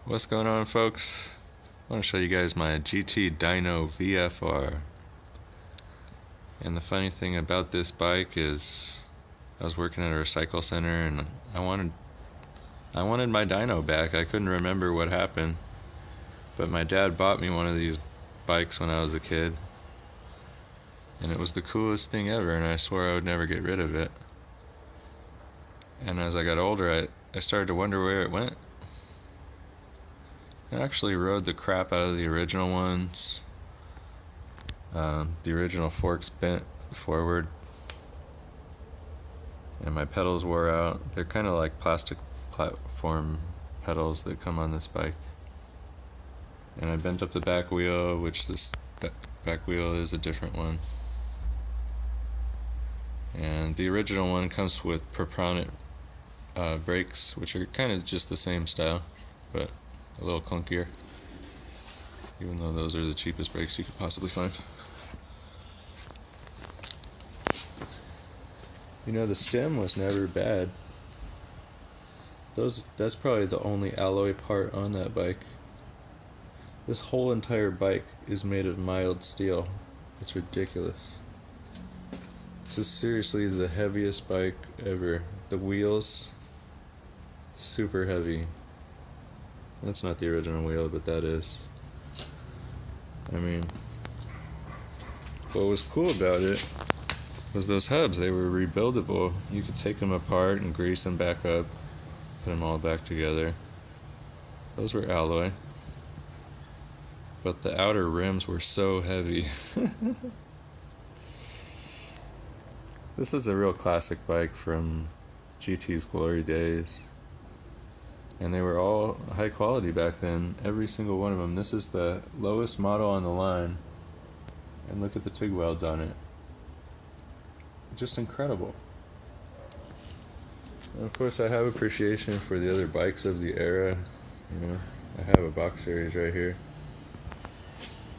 What's going on, folks? I want to show you guys my GT Dyno VFR. And the funny thing about this bike is I was working at a recycle center and I wanted my dyno back. I couldn't remember what happened, but my dad bought me one of these bikes when I was a kid, and it was the coolest thing ever, and I swore I would never get rid of it. And as I got older, I started to wonder where it went. I actually rode the crap out of the original ones. The original forks bent forward and my pedals wore out. They're kind of like plastic platform pedals that come on this bike. And I bent up the back wheel, which this back wheel is a different one. And the original one comes with proponent brakes, which are kind of just the same style, but a little clunkier, even though those are the cheapest brakes you could possibly find. You know, the stem was never bad. That's probably the only alloy part on that bike. This whole entire bike is made of mild steel. It's ridiculous. This is seriously the heaviest bike ever. The wheels, super heavy. That's not the original wheel, but that is. I mean, what was cool about it was those hubs. They were rebuildable. You could take them apart and grease them back up, put them all back together. Those were alloy, but the outer rims were so heavy. This is a real classic bike from GT's glory days. And they were all high quality back then, every single one of them. This is the lowest model on the line, and look at the TIG welds on it. Just incredible. And of course, I have appreciation for the other bikes of the era. You know, I have a box series right here.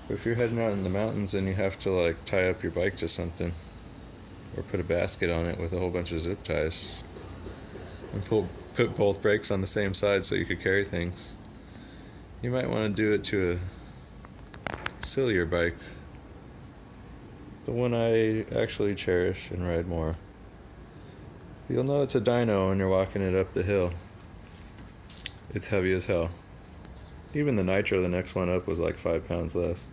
But if you're heading out in the mountains and you have to like tie up your bike to something, or put a basket on it with a whole bunch of zip ties, and put both brakes on the same side so you could carry things, you might want to do it to a sillier bike. The one I actually cherish and ride more. You'll know it's a dyno when you're walking it up the hill. It's heavy as hell. Even the nitro, the next one up, was like 5 pounds less.